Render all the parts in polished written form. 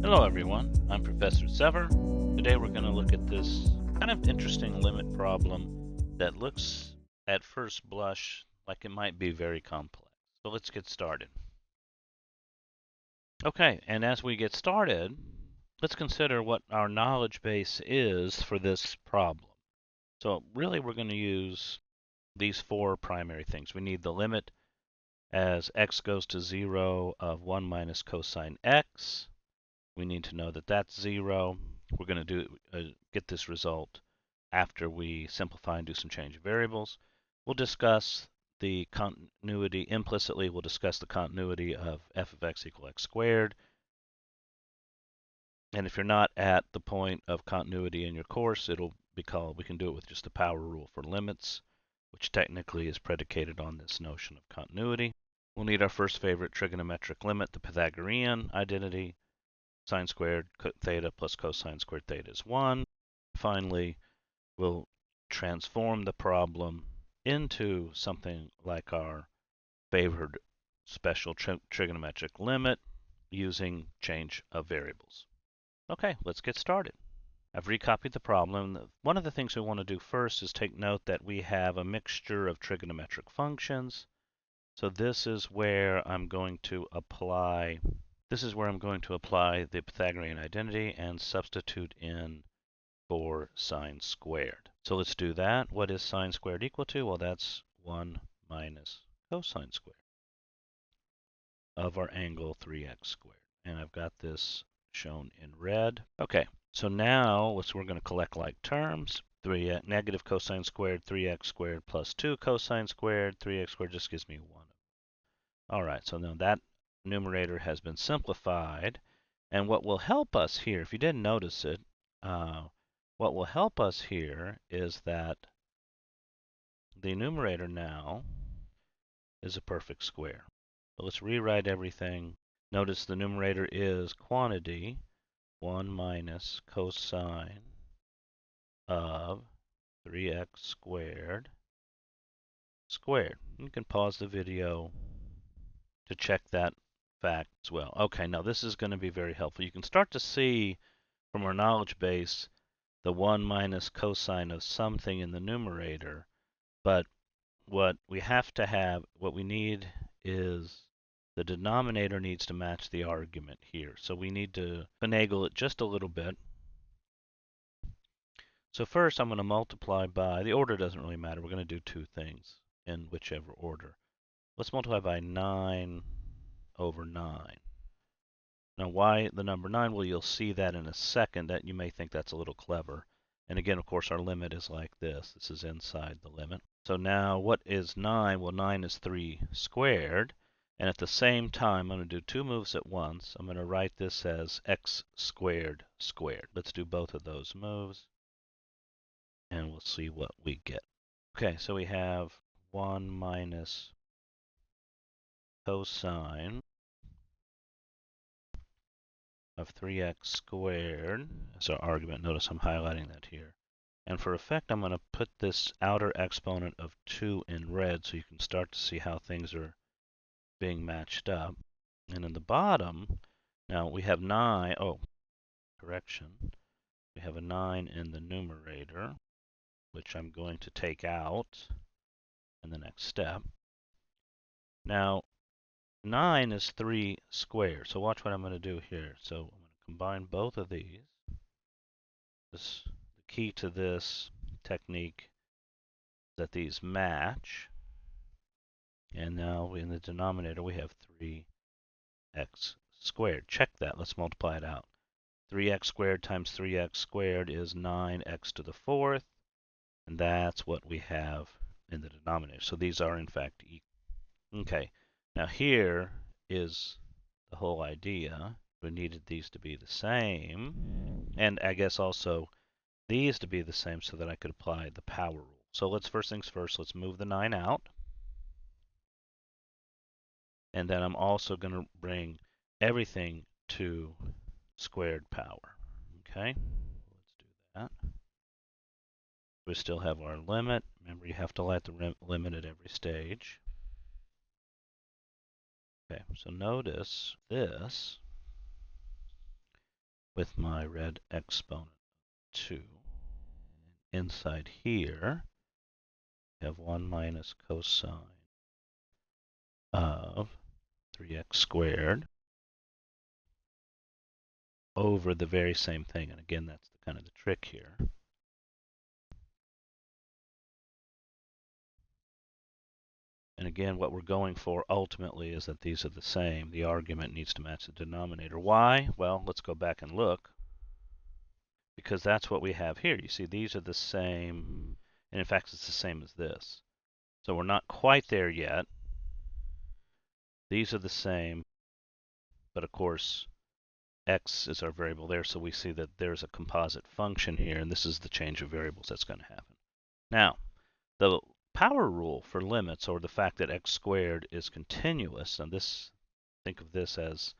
Hello everyone, I'm Professor Sever. Today we're going to look at this kind of interesting limit problem that looks at first blush like it might be very complex. So let's get started. Okay, and as we get started, let's consider what our knowledge base is for this problem. So really we're going to use these four primary things. We need the limit as x goes to 0 of 1 minus cosine x. We need to know that that's 0. We're going to get this result after we simplify and do some change of variables. We'll discuss the continuity implicitly. We'll discuss the continuity of f of x equal x squared. And if you're not at the point of continuity in your course, it'll be called, we can do it with just the power rule for limits, which technically is predicated on this notion of continuity. We'll need our first favorite trigonometric limit, the Pythagorean identity. Sine squared theta plus cosine squared theta is 1. Finally, we'll transform the problem into something like our favored special trigonometric limit using change of variables. Okay, let's get started. I've recopied the problem. One of the things we want to do first is take note that we have a mixture of trigonometric functions. So this is where I'm going to apply the Pythagorean identity and substitute in for sine squared. So let's do that. What is sine squared equal to? Well, that's 1 minus cosine squared of our angle 3x squared. And I've got this shown in red. Okay, so now we're going to collect like terms. Negative cosine squared, 3x squared plus 2 cosine squared. 3x squared just gives me 1. All right, so now that numerator has been simplified. And what will help us here, if you didn't notice it, what will help us here is that the numerator now is a perfect square. So let's rewrite everything. Notice the numerator is quantity 1 minus cosine of 3x squared squared. You can pause the video to check that fact as well. Okay, now this is going to be very helpful. You can start to see from our knowledge base the 1 minus cosine of something in the numerator, but what we need is the denominator needs to match the argument here. So we need to finagle it just a little bit. So first I'm going to multiply by, the order doesn't really matter, we're going to do two things in whichever order. Let's multiply by 9 over 9. Now why the number 9? Well, you'll see that in a second, that you may think that's a little clever. And again, of course, our limit is like this. This is inside the limit. So now what is 9? Well, 9 is 3 squared. And at the same time, I'm going to do two moves at once. I'm going to write this as x squared squared. Let's do both of those moves. And we'll see what we get. Okay, so we have 1 minus cosine of 3x squared as our argument. Notice I'm highlighting that here. And for effect, I'm going to put this outer exponent of 2 in red so you can start to see how things are being matched up. And in the bottom, now we have 9. Oh, correction. We have a 9 in the numerator, which I'm going to take out in the next step. Now, 9 is 3 squared. So watch what I'm going to do here. So I'm going to combine both of these. The key to this technique is that these match. And now in the denominator we have 3x squared. Check that. Let's multiply it out. 3x squared times 3x squared is 9x to the fourth. And that's what we have in the denominator. So these are in fact equal. Okay, now here is the whole idea. We needed these to be the same, and I guess also these to be the same so that I could apply the power rule. So let's first things first, let's move the 9 out. And then I'm also going to bring everything to squared power. Okay, let's do that. We still have our limit. Remember, you have to let the limit at every stage. Okay, so notice this with my red exponent 2. Inside here, I have 1 minus cosine of 3x squared over the very same thing. And again, that's kind of the trick here. And again, what we're going for ultimately is that these are the same. The argument needs to match the denominator. Why? Well, let's go back and look. Because that's what we have here. You see, these are the same. And in fact, it's the same as this. So we're not quite there yet. These are the same. But of course, x is our variable there. So we see that there's a composite function here. And this is the change of variables that's going to happen. Now, the power rule for limits, or the fact that x squared is continuous, and this, think of this as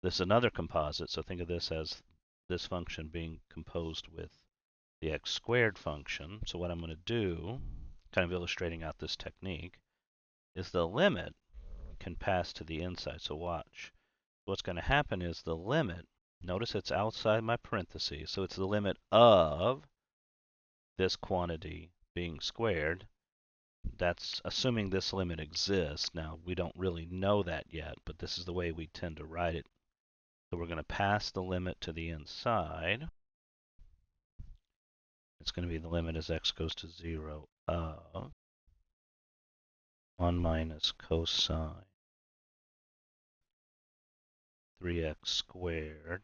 this another composite, so think of this as this function being composed with the x squared function. So what I'm going to do, kind of illustrating out this technique, is the limit can pass to the inside. So watch. What's going to happen is the limit, notice it's outside my parentheses, so it's the limit of this quantity being squared. That's assuming this limit exists. Now, we don't really know that yet, but this is the way we tend to write it. So we're going to pass the limit to the inside. It's going to be the limit as x goes to 0 of 1 minus cosine 3x squared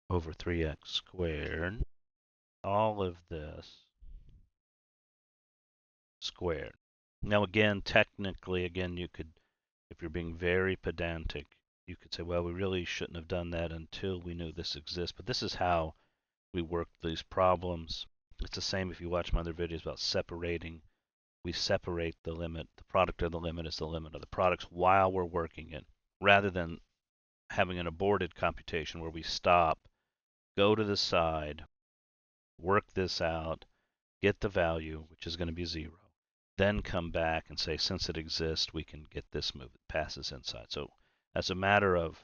over 3x squared. All of this squared. Now again, technically, you could, if you're being very pedantic, you could say, well, we really shouldn't have done that until we knew this exists. But this is how we work these problems. It's the same if you watch my other videos about separating. We separate the limit. The product of the limit is the limit of the products while we're working it, rather than having an aborted computation where we stop, go to the side, work this out, get the value, which is going to be 0, then come back and say, since it exists, we can get this move. It passes inside. So as a matter of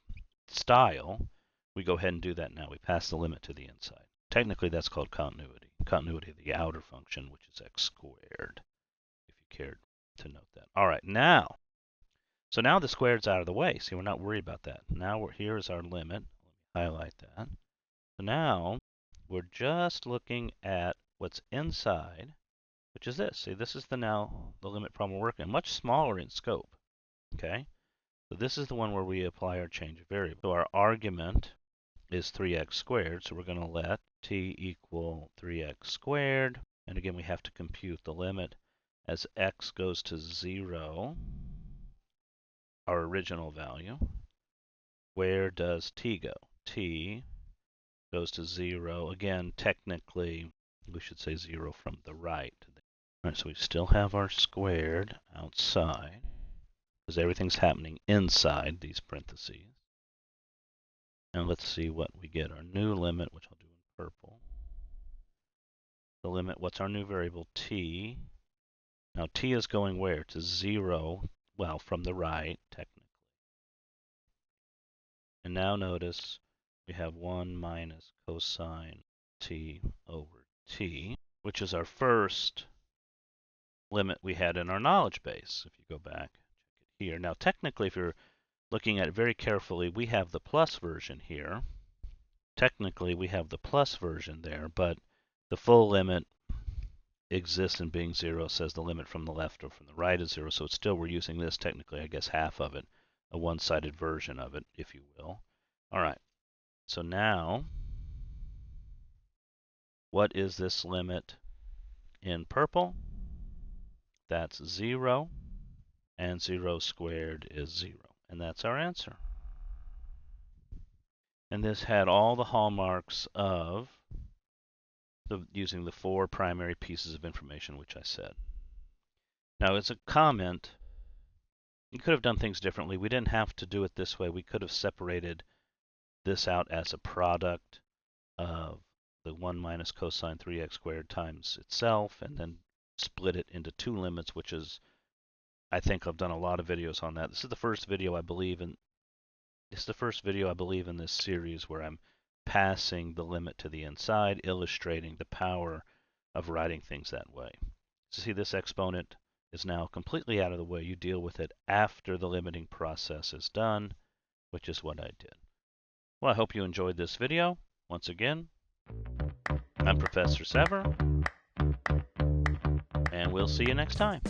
style, we go ahead and do that now. We pass the limit to the inside. Technically, that's called continuity. Continuity of the outer function, which is x squared, if you cared to note that. All right, now, so now the squared's out of the way. See, we're not worried about that. Now here is our limit. Let me highlight that. So now we're just looking at what's inside, which is this. See, this is now the limit problem we're working on, much smaller in scope. Okay, so this is the one where we apply our change of variable. So our argument is 3x squared, so we're going to let t equal 3x squared. And again, we have to compute the limit as x goes to 0, our original value. Where does t go? T goes to 0. Again, technically, we should say 0 from the right. All right, so we still have our squared outside, because everything's happening inside these parentheses. Now let's see what we get. Our new limit, which I'll do in purple. The limit, what's our new variable? T. Now t is going where? To 0, well, from the right, technically. And now notice we have 1 minus cosine t over t, which is our first limit we had in our knowledge base. If you go back, check it here. Now technically, if you're looking at it very carefully, we have the plus version here. Technically, we have the plus version there, but the full limit exists in being 0, says the limit from the left or from the right is 0, so it's still, we're using this technically, I guess, half of it, a one-sided version of it, if you will. All right, so now, what is this limit in purple? That's 0, and 0 squared is 0, and that's our answer. And this had all the hallmarks of using the 4 primary pieces of information, which I said. Now, as a comment, you could have done things differently. We didn't have to do it this way. We could have separated this out as a product of the 1 minus cosine 3x squared times itself, and then split it into 2 limits, which is, I think I've done a lot of videos on that. This is the first video, I believe, in It's the first video, I believe, in this series where I'm passing the limit to the inside, illustrating the power of writing things that way. So see, this exponent is now completely out of the way. You deal with it after the limiting process is done, which is what I did. Well, I hope you enjoyed this video. Once again, I'm Professor Sever, and we'll see you next time.